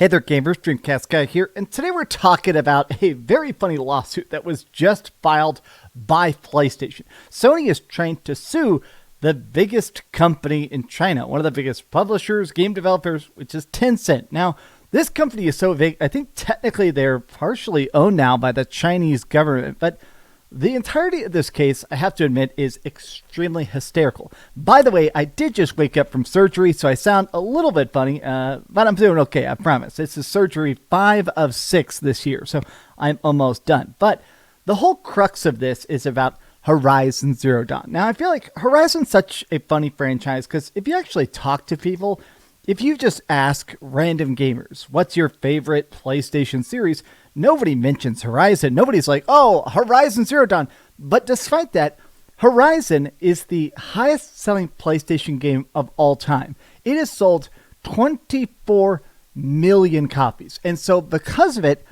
Hey there gamers, DreamcastGuy here, and today we're talking about a very funny lawsuit that was just filed by PlayStation. Sony is trying to sue the biggest company in China, one of the biggest publishers, game developers, which is Tencent. Now, this company is so big, I think technically they're partially owned now by the Chinese government, but the entirety of this case, I have to admit, is extremely hysterical. By the way, I did just wake up from surgery, so I sound a little bit funny, but I'm doing okay, I promise. This is surgery 5 of 6 this year, so I'm almost done. But the whole crux of this is about Horizon Zero Dawn. Now, I feel like Horizon's such a funny franchise, because if you actually talk to people, if you just ask random gamers, what's your favorite PlayStation series? Nobody mentions Horizon. Nobody's like, oh, Horizon Zero Dawn. But despite that, Horizon is the highest selling PlayStation game of all time. It has sold 24 million copies. And so because of it,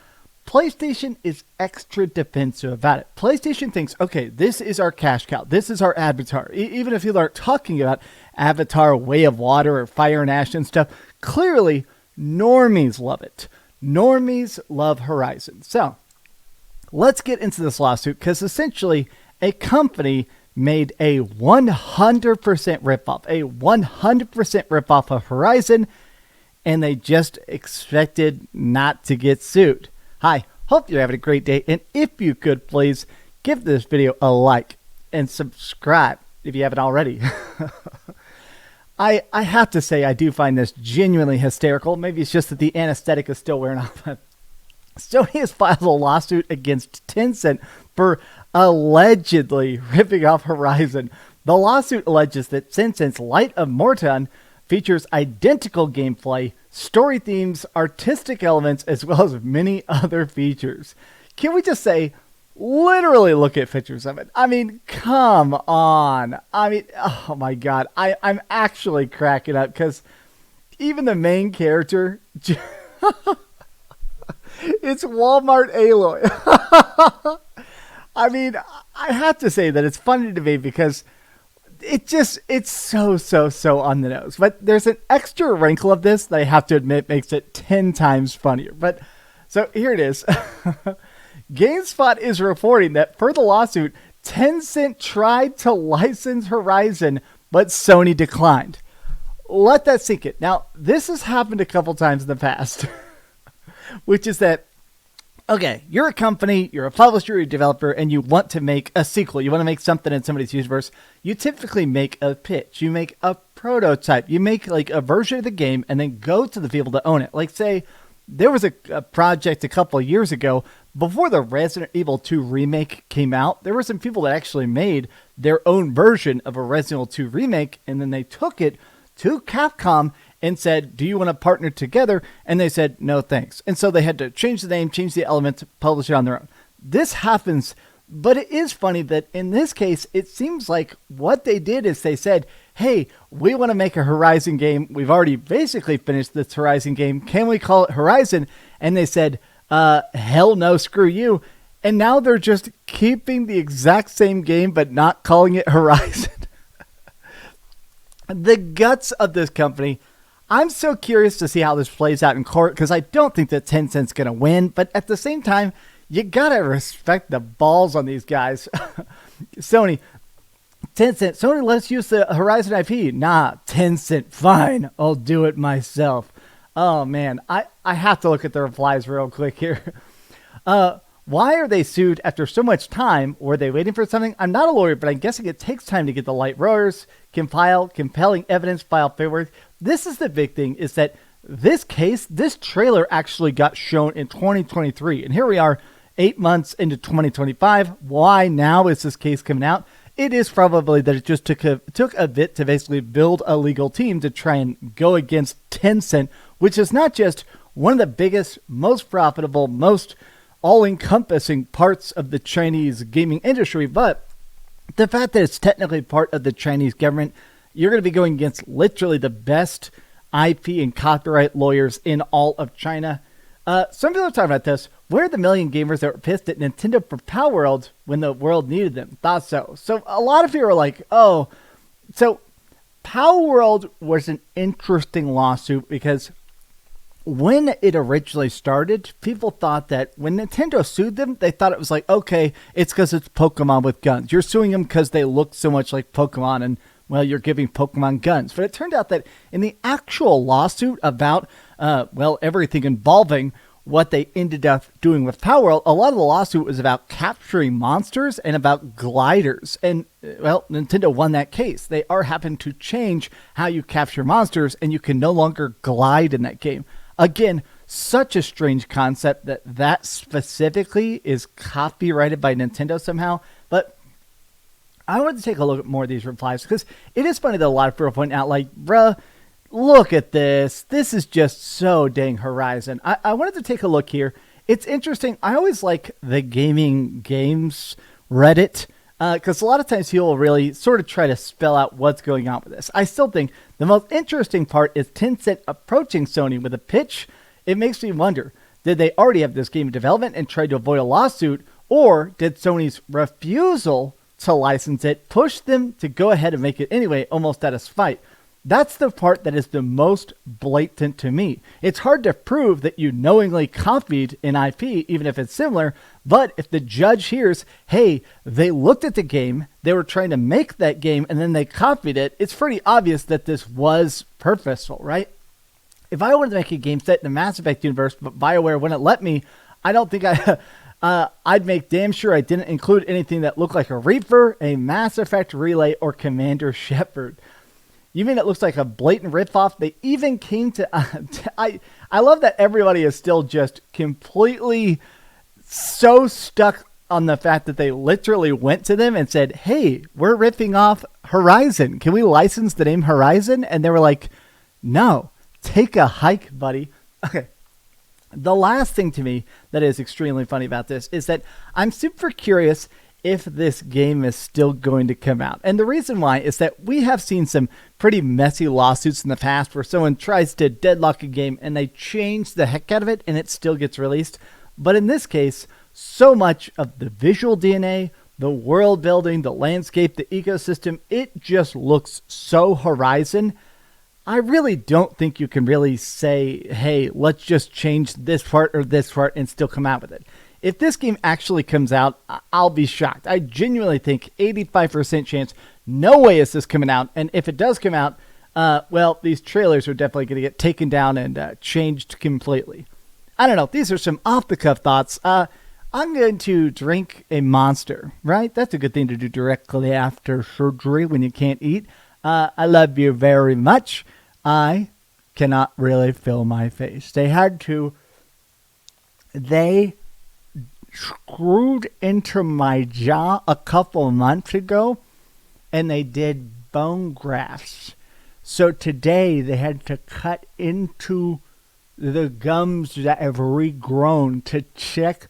PlayStation is extra defensive about it. PlayStation thinks, okay, this is our cash cow. This is our avatar. Even if people aren't talking about Avatar, Way of Water, or Fire and Ash and stuff, clearly normies love it. Normies love Horizon. So let's get into this lawsuit, because essentially a company made a 100% ripoff of Horizon, and they just expected not to get sued. Hi, hope you're having a great day, and if you could please give this video a like and subscribe if you haven't already. I have to say, I do find this genuinely hysterical. Maybe it's just that the anesthetic is still wearing off. Sony has filed a lawsuit against Tencent for allegedly ripping off Horizon. The lawsuit alleges that Tencent's Light of Motiram features identical gameplay, story themes, artistic elements, as well as many other features. Can we just say, literally look at pictures of it. I mean, come on. I mean, oh my God. I'm actually cracking up, because even the main character, it's Walmart Aloy. I mean, I have to say that it's funny to me because it's so on the nose. But there's an extra wrinkle of this that I have to admit makes it 10 times funnier. But so here it is. GameSpot is reporting that per the lawsuit, Tencent tried to license Horizon, but Sony declined. Let that sink in. Now, this has happened a couple times in the past, which is that, okay, you're a company, you're a publisher, you're a developer, and you want to make a sequel. You want to make something in somebody's universe. You typically make a pitch. You make a prototype. You make like a version of the game and then go to the people to own it. Like, say, there was a project a couple of years ago, before the Resident Evil 2 remake came out, there were some people that actually made their own version of a Resident Evil 2 remake, and then they took it to Capcom and said, do you want to partner together? And they said, no thanks. And so they had to change the name, change the elements, publish it on their own. This happens, but it is funny that in this case, it seems like what they did is they said, hey, we want to make a Horizon game. We've already basically finished this Horizon game. Can we call it Horizon? And they said, hell no, screw you. And now they're just keeping the exact same game, but not calling it Horizon. The guts of this company. I'm so curious to see how this plays out in court, because I don't think that Tencent's going to win. But at the same time, you got to respect the balls on these guys. Tencent, let's use the Horizon IP. Nah, Tencent, fine, I'll do it myself. Oh, man, I have to look at the replies real quick here. Why are they sued after so much time? Were they waiting for something? I'm not a lawyer, but I'm guessing it takes time to get the light rollers, compile compelling evidence, file paperwork. This is the big thing, is that this case, this trailer actually got shown in 2023. And here we are 8 months into 2025. Why now is this case coming out? It is probably that it just took a bit to basically build a legal team to try and go against Tencent, which is not just one of the biggest, most profitable, most all-encompassing parts of the Chinese gaming industry, but the fact that it's technically part of the Chinese government. You're going to be going against literally the best IP and copyright lawyers in all of China. Some people are talking about this. Where are the million gamers that were pissed at Nintendo for Power World when the world needed them? Thought so. So a lot of people are like, oh, so Power World was an interesting lawsuit because when it originally started, people thought that when Nintendo sued them, they thought it was like, okay, it's because it's Pokemon with guns. You're suing them because they look so much like Pokemon and, well, you're giving Pokemon guns. But it turned out that in the actual lawsuit about, everything involving what they ended up doing with Power World, a lot of the lawsuit was about capturing monsters and about gliders. And, well, Nintendo won that case. They are having to change how you capture monsters, and you can no longer glide in that game. Again, such a strange concept that specifically is copyrighted by Nintendo somehow. But I wanted to take a look at more of these replies because it is funny that a lot of people point out, like, bruh, look at this. This is just so dang Horizon. I wanted to take a look here. It's interesting. I always like the gaming games Reddit because a lot of times he'll really sort of try to spell out what's going on with this. I still think the most interesting part is Tencent approaching Sony with a pitch. It makes me wonder, did they already have this game in development and try to avoid a lawsuit, or did Sony's refusal to license it push them to go ahead and make it anyway, almost out of spite? That's the part that is the most blatant to me. It's hard to prove that you knowingly copied an IP, even if it's similar, but if the judge hears, hey, they looked at the game, they were trying to make that game, and then they copied it, it's pretty obvious that this was purposeful, right? If I wanted to make a game set in the Mass Effect universe, but BioWare wouldn't let me, I don't think I'd make damn sure I didn't include anything that looked like a Reaper, a Mass Effect Relay, or Commander Shepard. You mean it looks like a blatant ripoff? They even came to... I love that everybody is still just completely so stuck on the fact that they literally went to them and said, hey, we're ripping off Horizon. Can we license the name Horizon? And they were like, no, take a hike, buddy. Okay. The last thing to me that is extremely funny about this is that I'm super curious if this game is still going to come out. And the reason why is that we have seen some pretty messy lawsuits in the past where someone tries to deadlock a game and they change the heck out of it and it still gets released. But in this case, so much of the visual DNA, the world building, the landscape, the ecosystem, it just looks so Horizon. I really don't think you can really say, hey, let's just change this part or this part and still come out with it. If this game actually comes out, I'll be shocked. I genuinely think 85% chance, no way is this coming out. And if it does come out, these trailers are definitely going to get taken down and changed completely. I don't know. These are some off-the-cuff thoughts. I'm going to drink a Monster, right? That's a good thing to do directly after surgery when you can't eat. I love you very much. I cannot really feel my face. They screwed into my jaw a couple months ago, and they did bone grafts. So today they had to cut into the gums that have regrown to check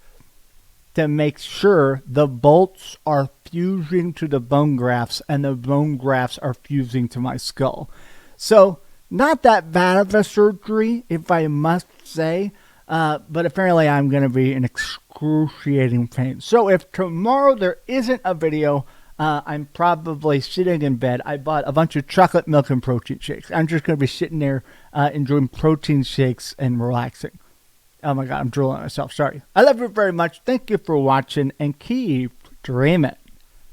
to make sure the bolts are fusing to the bone grafts and the bone grafts are fusing to my skull. So not that bad of a surgery, if I must say. But apparently I'm going to be in excruciating pain. So if tomorrow there isn't a video, I'm probably sitting in bed. I bought a bunch of chocolate milk and protein shakes. I'm just going to be sitting there enjoying protein shakes and relaxing. Oh my God, I'm drooling on myself. Sorry. I love you very much. Thank you for watching and keep dreaming.